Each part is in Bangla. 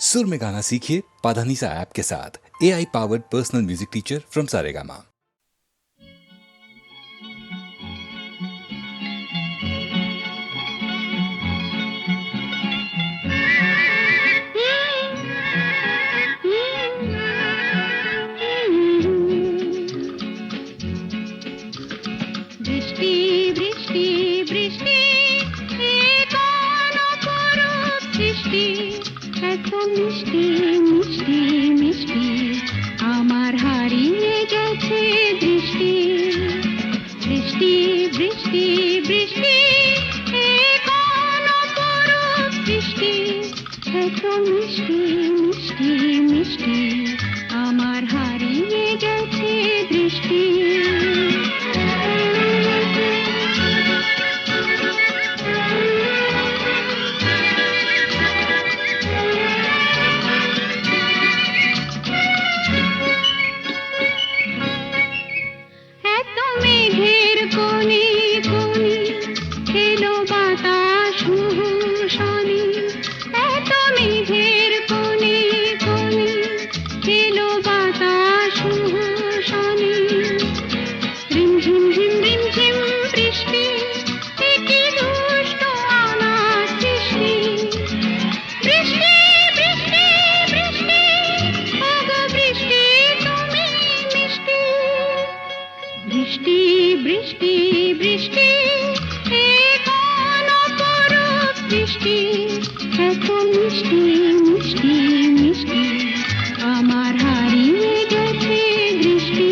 सुर में गाना सीखिए पाधानीसा ऐप के साथ। AI powered personal music teacher from Saregama. বৃষ্টি বৃষ্টি বৃষ্টি বৃষ্টি এত মিষ্টি মিষ্টি মিষ্টি আমার হারিয়ে গেছে দৃষ্টি বৃষ্টি বৃষ্টি বৃষ্টি বৃষ্টি এত মিষ্টি মিষ্টি মিষ্টি আমার হারিয়ে গেছে দৃষ্টি বৃষ্টি বৃষ্টি বৃষ্টি বৃষ্টি এত মিষ্টি মিষ্টি মিষ্টি আমার হারিয়ে গেছে দৃষ্টি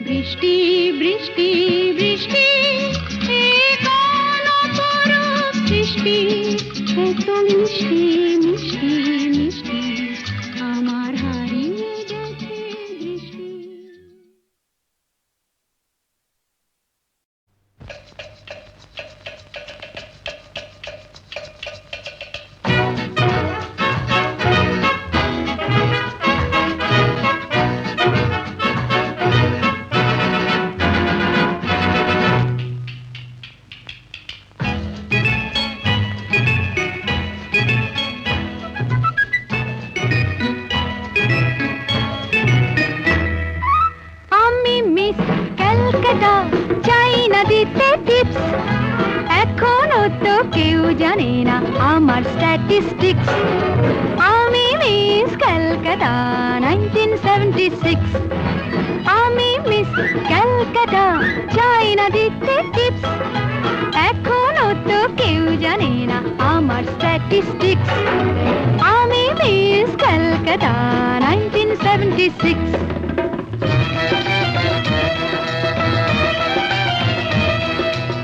বৃষ্টি বৃষ্টি বৃষ্টি বৃষ্টি এত মিষ্টি মিষ্টি মিষ্টি আমার হারিয়ে গেছে দৃষ্টি এখনো তো কেউ জানে না আমার স্ট্যাটিস্টিক্স আমি মিস ক্যালকাটা 1976 আমি মিস ক্যালকাটা চাই না দিতে টিপস এখনো তো কেউ জানে না আমার স্ট্যাটিস্টিক্স আমি মিস ক্যালকাটা 1976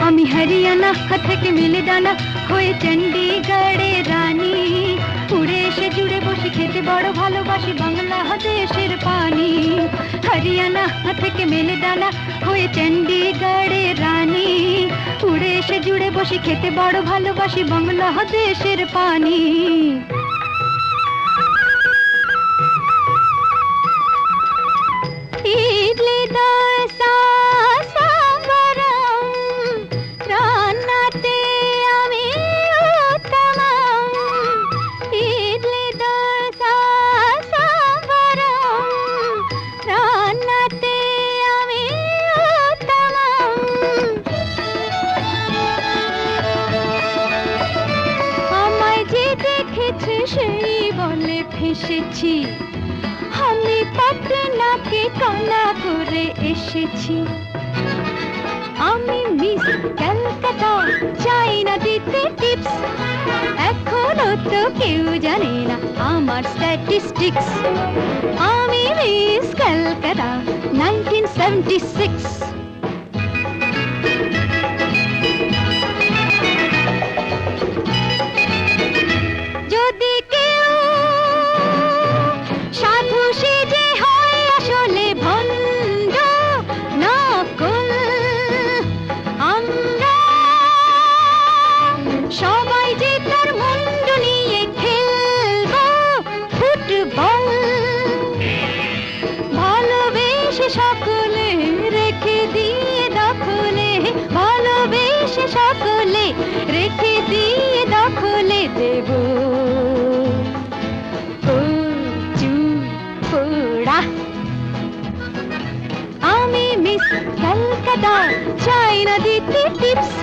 আমি হরিয়ানা থেকে মিলে ডানা হয়ে চণ্ডীগড়ের রানী উড়ে এসে জুড়ে বসে খেতে বড় ভালোবাসি বাংলাদেশের পানি হরিয়ানা থেকে মিলে ডানা হয়ে চণ্ডীগড়ের রানী উড়ে এসে জুড়ে বসে খেতে বড় ভালোবাসি বাংলাদেশের পানি ইডলি দোসা সেই বলে ফেসেছি আমি পাটনাকে কানা করে এসেছি আমি মিস ক্যালকাটা চাই না দিতে টিপস এখনো তো কেউ জানে না আমার স্ট্যাটিস্টিক্স। আমি মিস কলকাতা 1976। যদি কেউ সাধু সেজে হয় আসলে ভণ্ড নকল, আমরা সবাই যে তার মুন্ড নিয়ে খেলবো ফুটবল। ভালোবেসে সকলে রেখে দিয়ে দখলে, ভালোবেসে সকলে রেখে দিয়ে দখলে দেব পোড়া। আমি মিস কলকাতা, চাই না দিতে টিপস,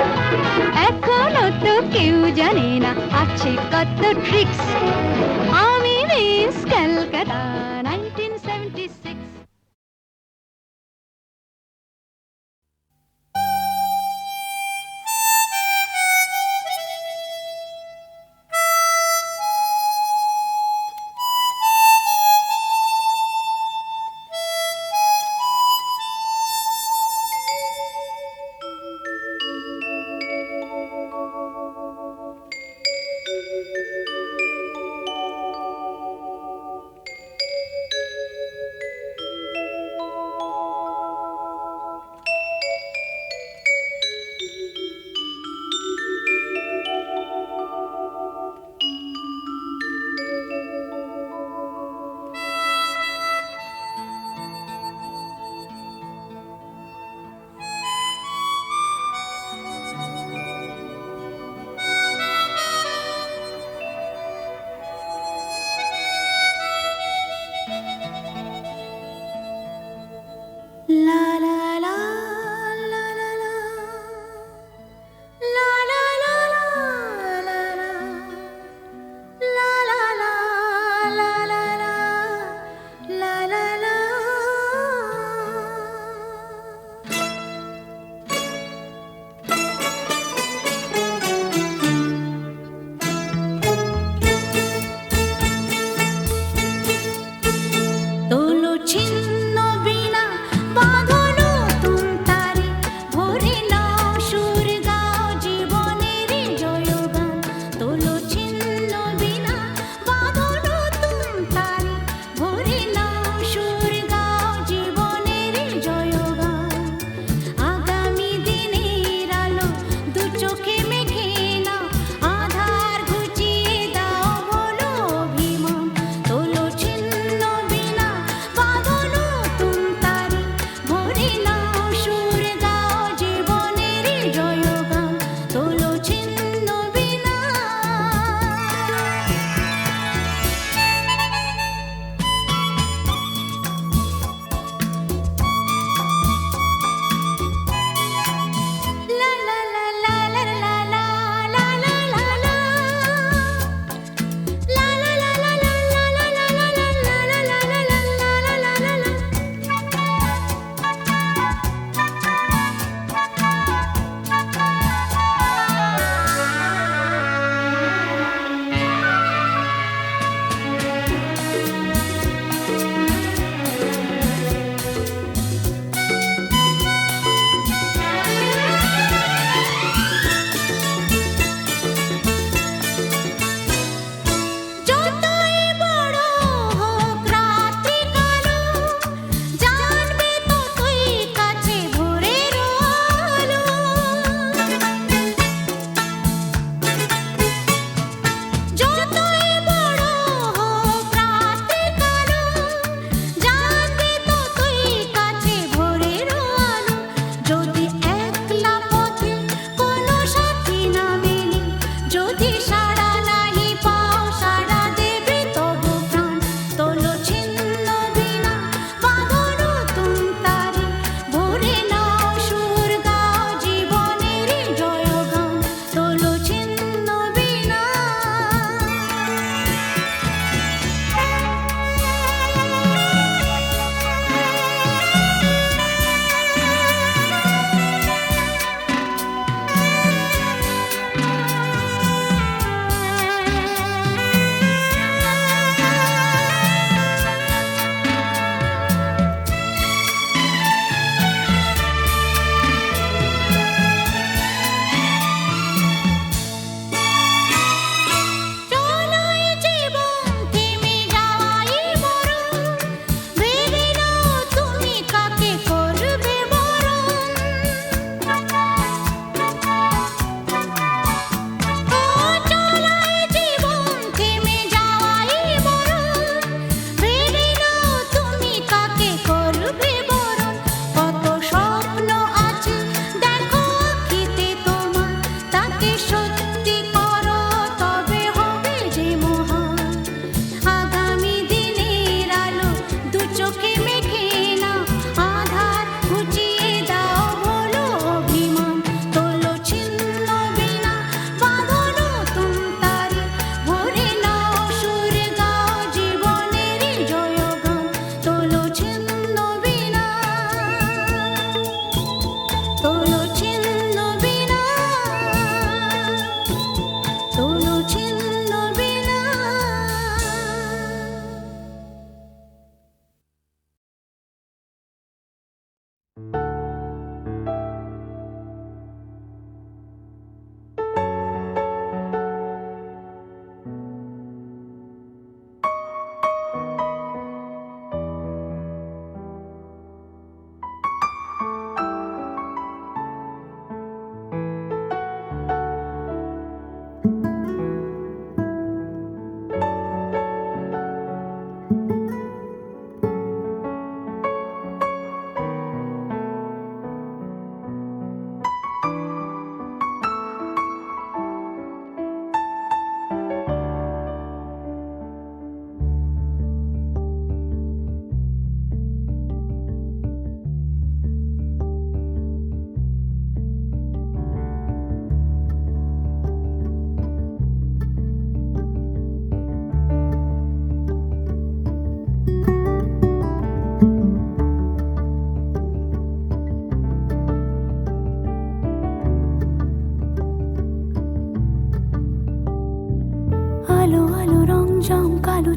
এখনো তো কেউ জানে না আছে কত ট্রিক্স। আমি মিস কলকাতা 1976।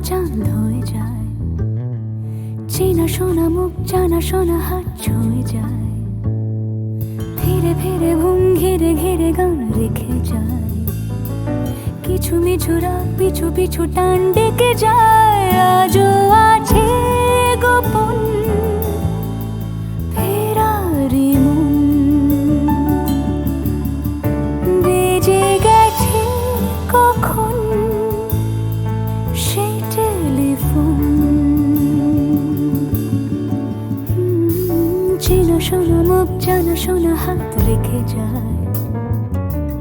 চাঁদ হয়ে যায়, চেনা শোনা মুখ জানা শোনা হাত ছুঁয়ে যায়, ধীরে ধীরে ঘুম ঘিরে ঘিরে গান রেখে যায়, কিছু মিছু রাত পিছু পিছু টান ডেকে যায়। আজও আছে গোপন ফেরারি মন, বেজে গেছে কখন সেই টেলিফোন। চেনা শোনা মুখ জানা শোনা হাত রেখে যায়,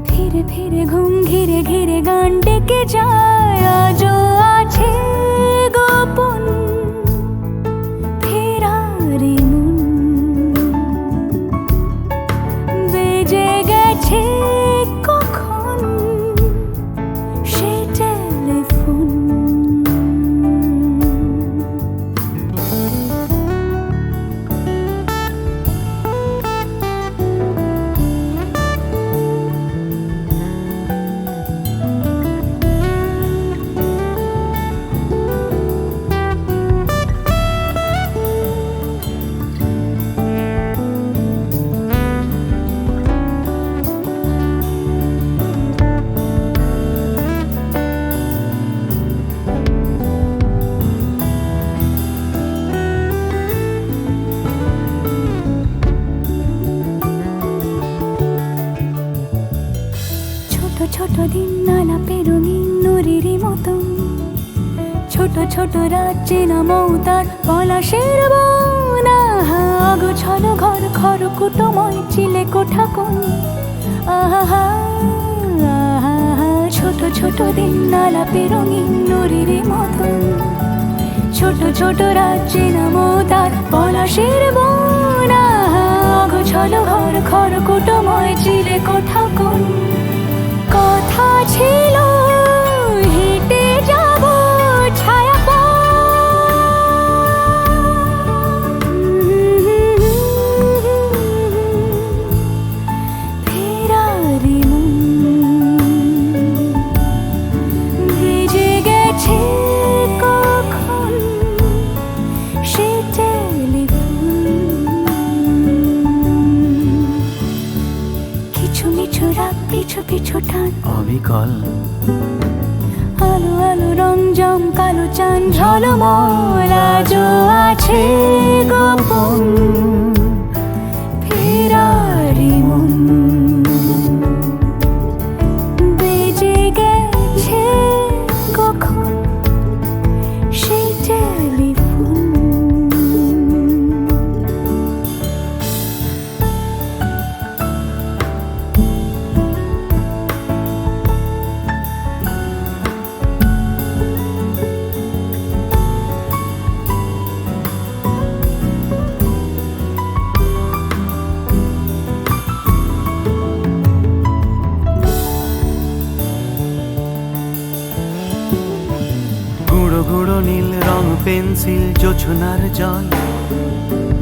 ধীরে ধীরে ঘুম ঘিরে ঘিরে গান ডেকে যায়। আজও আছে গোপন ফেরারি মন, বেজে গেছে কখন সেই টেলিফোন। ছোট দিন আলাপের রঙিন নুরির মতন, ছোট ছোট রাত চেনা মৌতার পলাশের বন। অগোছালো ঘর খড়কুটোময় চিলে কোঠা কোন, আহা আহা। ছোট ছোট দিন আলাপের রঙিন নুরির মতন, ছোট ছোট রাত চেনা মৌতার পলাশের বন। অগোছালো ঘর খড়কুটোময় চিলে কোঠা কোন। কথা ছিল হেঁটে যাব ছায়া ফেরারি মন, বেজে গেছে কখন সে টেলিফোন। কিছু মিছু রাত পিছু পিছু টান অবিকল, আলো আলো রং জম কালো চান ঝলমল। আজও আছে গোপন ফেরারি মন, বেজে গেছে কখন সেই টেলিফোন। গুঁড়ো গুঁড়ো নীল রং পেন্সিল জোছনার জল,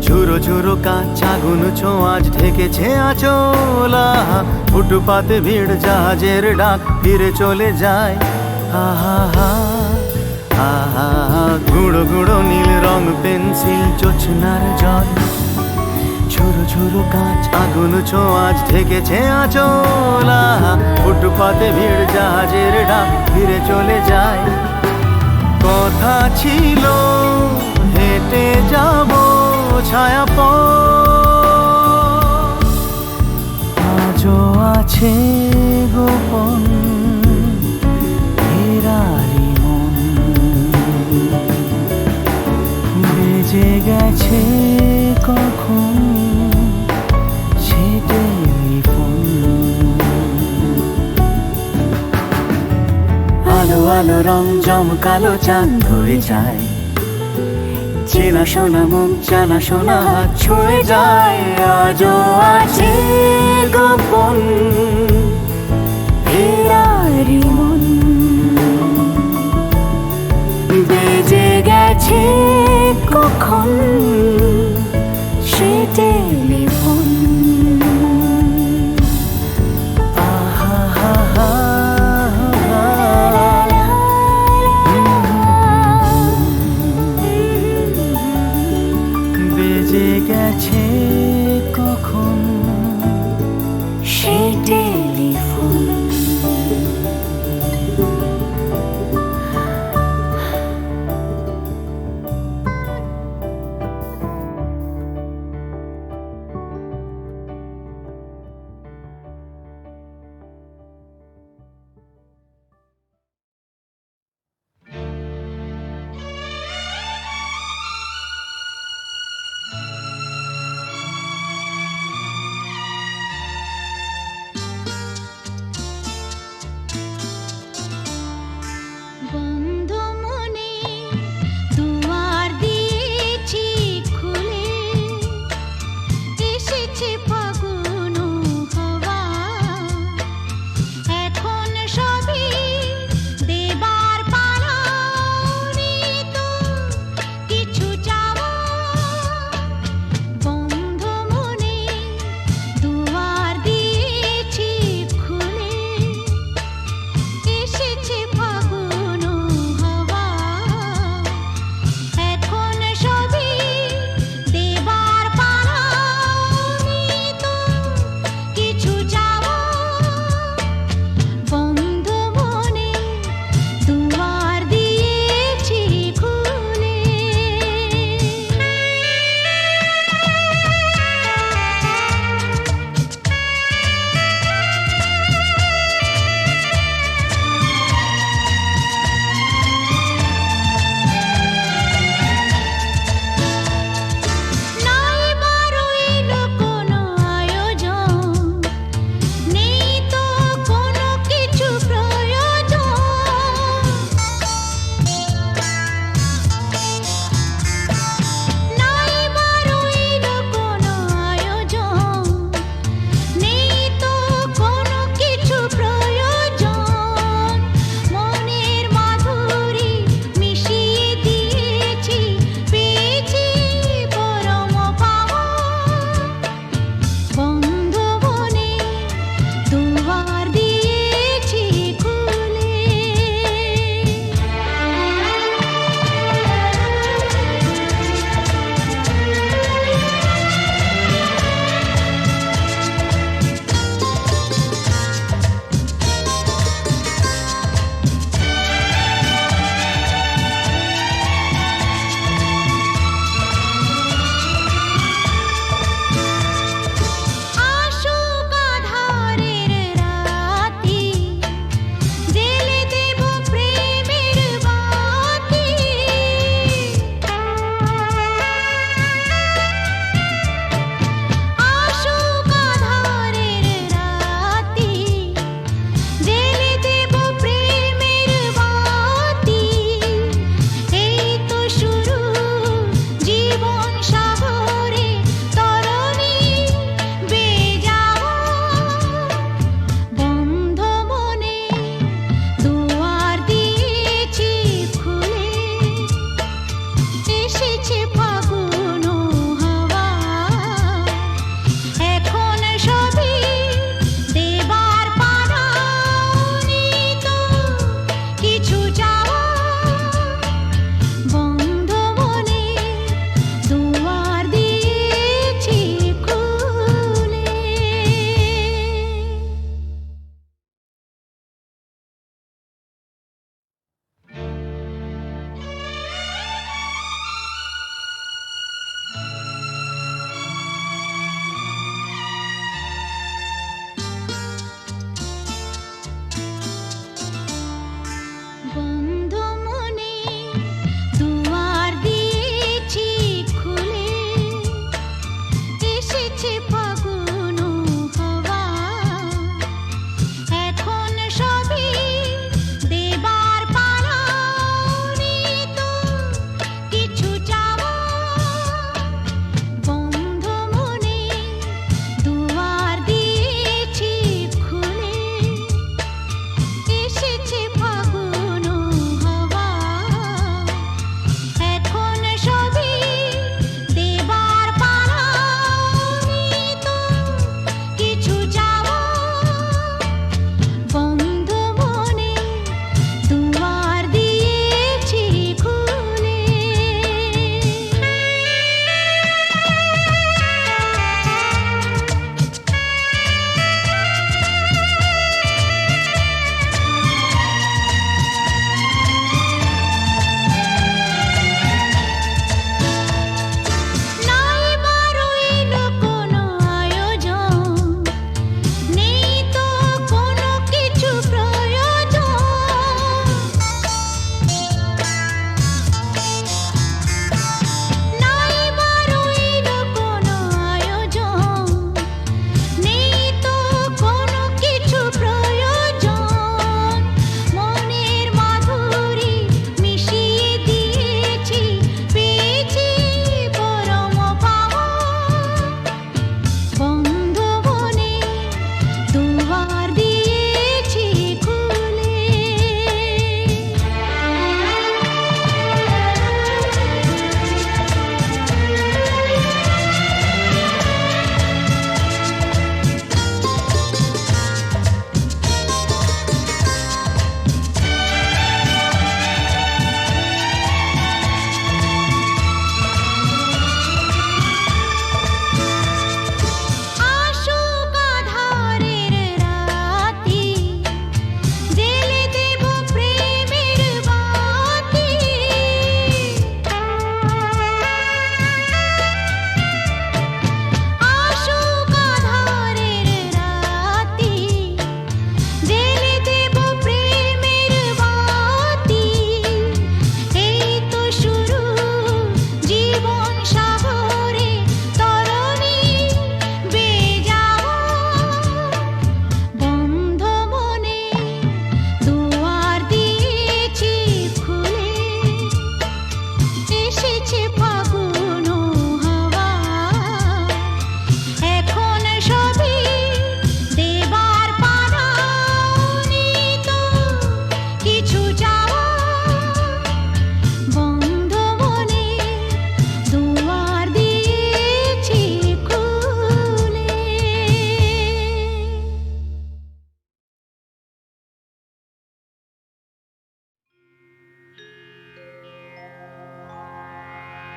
ঝুরো ঝুরো কাঁচ আগুন ছোঁয়াজ ঢেকেছে আঁচল। ফুটপাতে ভিড় জাহাজের ডাক ফিরে চলে যায়, আহা হা আহা। গুঁড়ো গুঁড়ো নীল রং পেন্সিল জোছনার জল, ঝুরো ঝুরো কাঁচ আগুন ছোঁয়াজ ঢেকেছে আঁচল। ফুটপাতে ভিড় জাহাজের ডাক ফিরে চলে যায়। কথা ছিল হেঁটে যাব ছায়া আজও আছে গোপন ফেরারি মন, বেজে গেছে কখন সে টেলিফোন। আলো আলো রং জমকালো চাঁদ হয়ে যায়, চেনা শোনা মুখ জানা শোনা হাত ছুঁয়ে যায়। আজও আছে গোপন ফেরারি মন, বেজে গেছে কখন সে টেলিফোন। আহা হা হা আছে কখন সে টেলিফোন।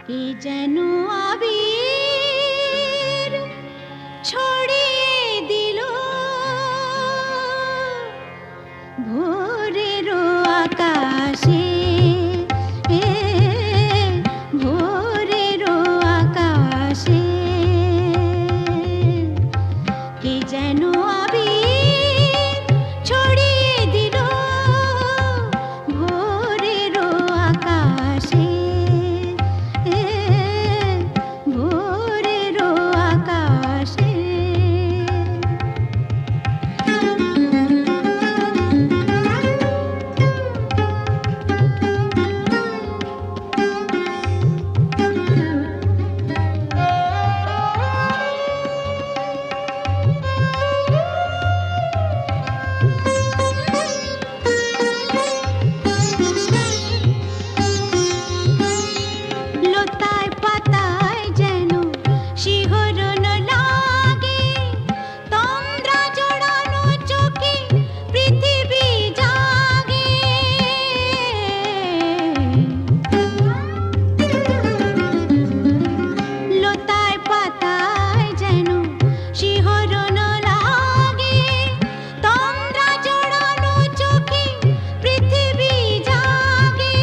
কে যেন আবির ছড়িয়ে দিল ভোরের আকাশে, ভোরের আকাশে কে যেন আবির ছড়িয়ে দিল ভোরের আকাশে, ভোরের আকাশে। লতায় পাতায় যেন শিহরণ লাগে, তন্দ্রা জড়ানো চোখে পৃথিবী জাগে। লতায় পাতায় যেন শিহরণ লাগে, তন্দ্রা জড়ানো চোখে পৃথিবী জাগে।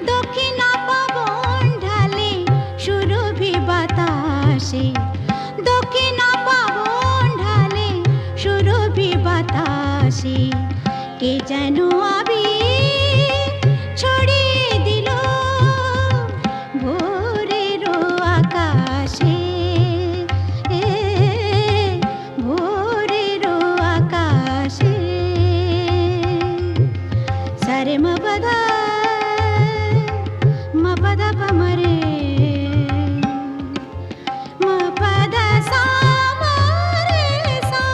দক্ষিণা পবন ঢালে সুরভি বাতাসে, দক্ষিণা পবন ঢালে সুরভি বাতাসে কে যেন আবির ছড়িয়ে দিল ভোরের আকাশে, ভোরের আকাশে। সারে মপদা মপদা পমরে মপদা সা মরে সা।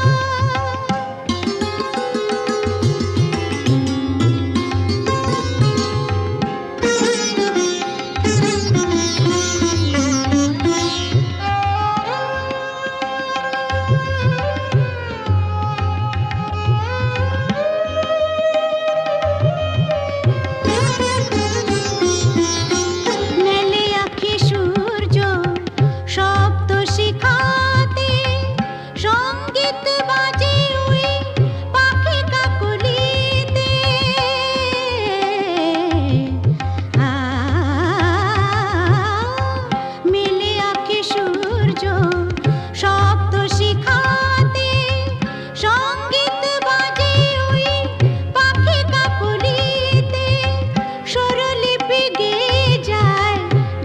মেলে আঁখি সূর্য শব্দ শিখাতে, সঙ্গীত বাজে ওই পাখি কাকলিতে। মেলে আঁখি সূর্য শব্দ শিখাতে, সঙ্গীত বাজে ওই পাখি কাকলিতে। স্বরলিপি গেয়ে যায়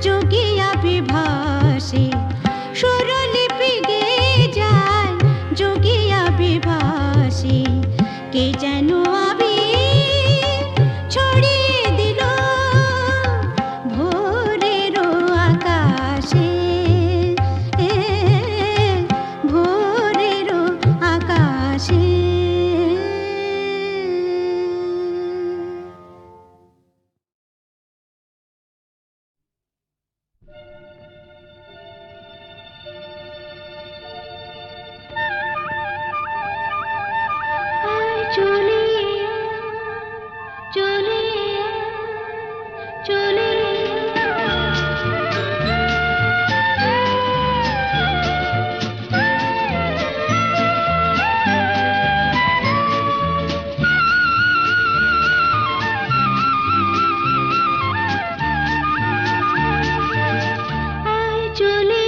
যোগিয়া বিভাসে, স্বরলিপি গেয়ে যায় যোগিয়া বিভাসে কে যেন আবির ছড়িয়ে দিল ভোরের আকাশে, ভোরের আকাশে। আয় চলে চলে চলে আয় চলে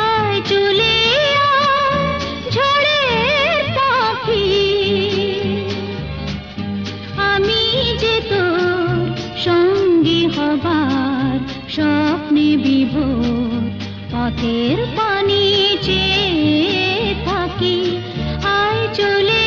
আয় চলে ঝড়ের পাখি, আমি যে তোর সঙ্গী হবার স্বপ্নে বিভোর, পথের পানি চেয়ে থাকি। আয় চলে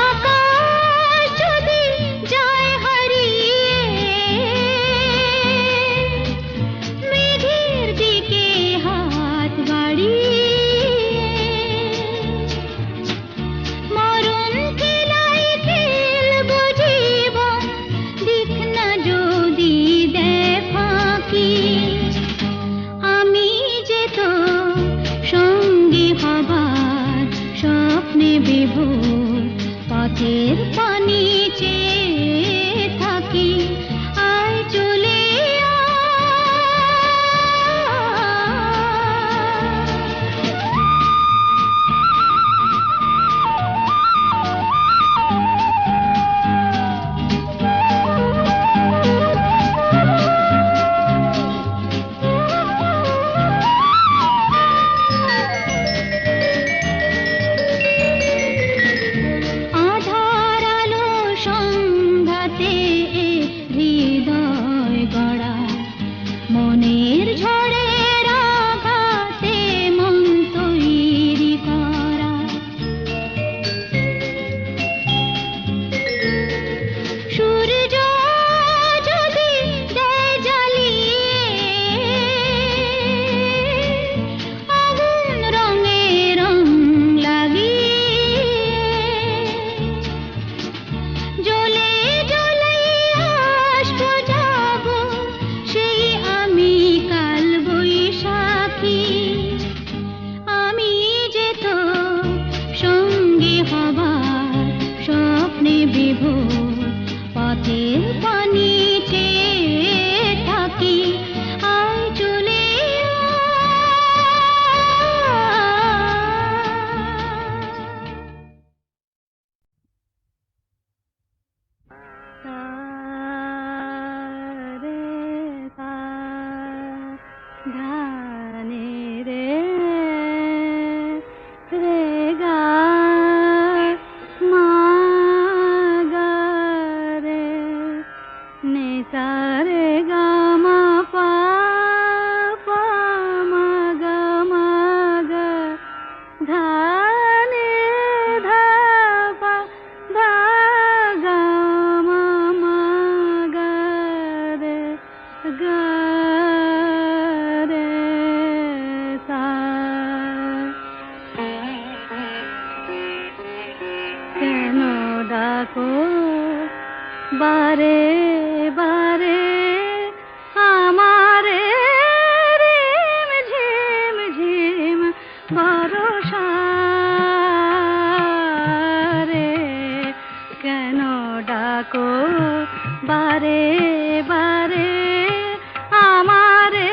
আকাশ যদি যায় হারিয়ে, মেঘের দিকে হাত বাড়িয়ে সা রে গা মা পা পা মা গা মা গা ধা নি ধা পা ধা গা মা মা গা রে সা। কেন ডাকো বারে বারে আমারে রিম ঝিম ঝিম বরষা রে। কেন ডাকো বারে বারে আমারে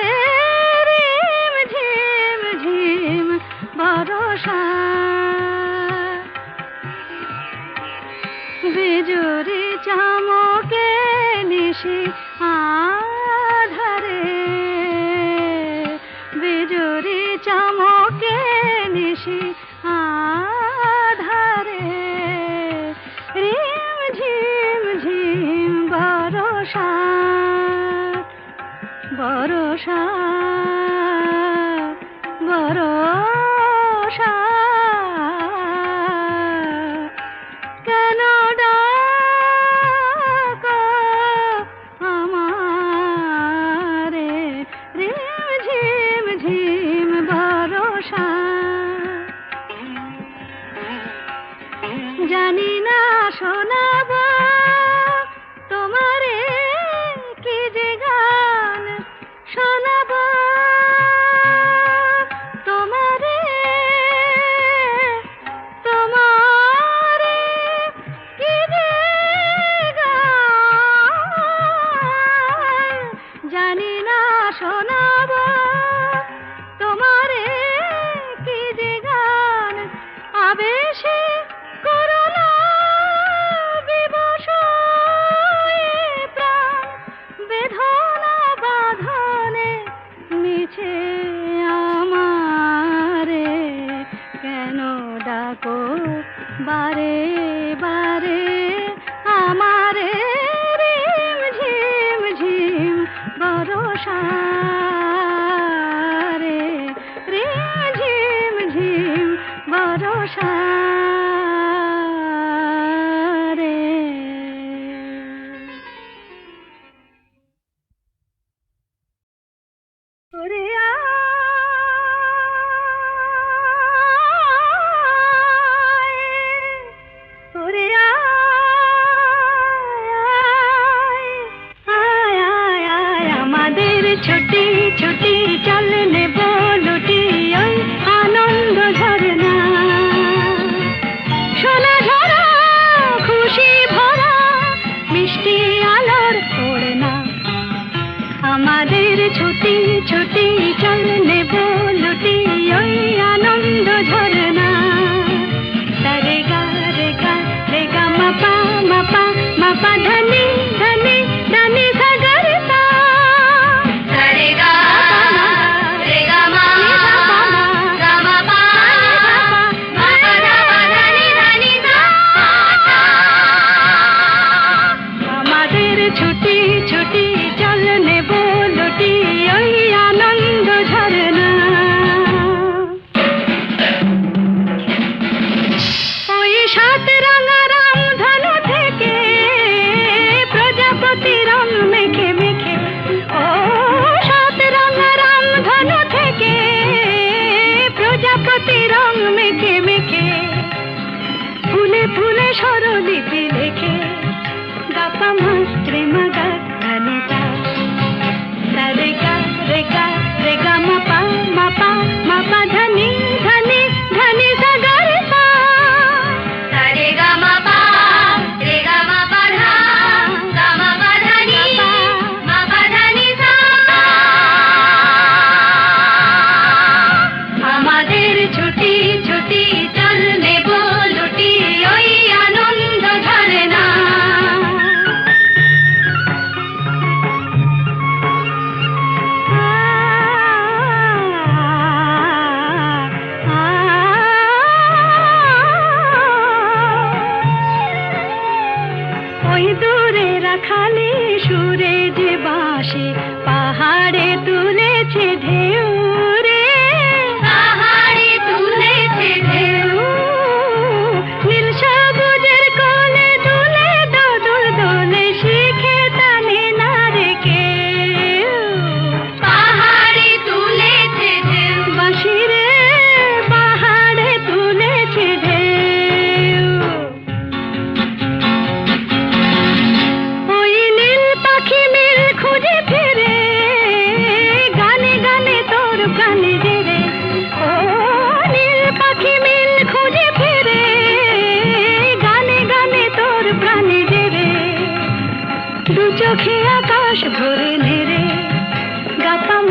রিম ঝিম ঝিম বরষা। বিজুরি চামকে নিশি আধারে, বিজুরি চামকে নিশি আধারে রিম ঝিম ঝিম বরষা বরষা বরষা। কেন ডাকো আমারে রিম ঝিম ঝিম বরষা। জানি না শোনাব তোমারে কি যে গান শোনাব তোমারে তোমারে কি যে গান। জানি না শোনাব তোমারে কি যে গান। আবেশে করোনা বিবশ প্রাণ বেদনা বাঁধনে মিছে আমারে। কেন ডাকো বারে বারে আমারে রিম ঝিম ঝিম বরষা রে রিম ঝিম ঝিম বরষা রে। ওরে আয়, ওরে আয়, আয়, আয়, আমাদের ছুটি ছুটি চল নেব লুটি ওই আনন্দ ঝরনা। সোনা ঝরা খুশি ভরা মিষ্টি আলোর ওড়না। আমাদের ছুটি ছুটি চল নেব লুটি ওই আনন্দ ঝরনা। রে গা রে গা রে গা মা পা মা পা ধনি ধনি ধনি সা গা রে সা। রে গা রে গা মা গা মা পা মা পা ধনি ধনি সা। আমাদের ছুটি ছুটি চল নেব লুটি ওই আনন্দ ঝরনা। ওই সাত রাঙা রাম ধনু থেকে প্রজাপতি রং মেখে মেখে, ও সাত রাঙা রাম ধনু থেকে প্রজাপতি রং মেখে মেখে ফুলে ফুলে স্বরলিপি লেখে গাপা মাস্ত্রে মাগা ধনে সা। রে গা রে গা রে গা মা পা ধনি ধনি ধনি সা গা রে সা। রে গা মা পা রে গা মা পা ধা গা মা পা ধনি মা পা ধনি সা। আমাদের ছুটি ছুটি চল নেব লুটি ওই আনন্দ ঝরনা। আকাশ ভরে নেড়ে গাতাম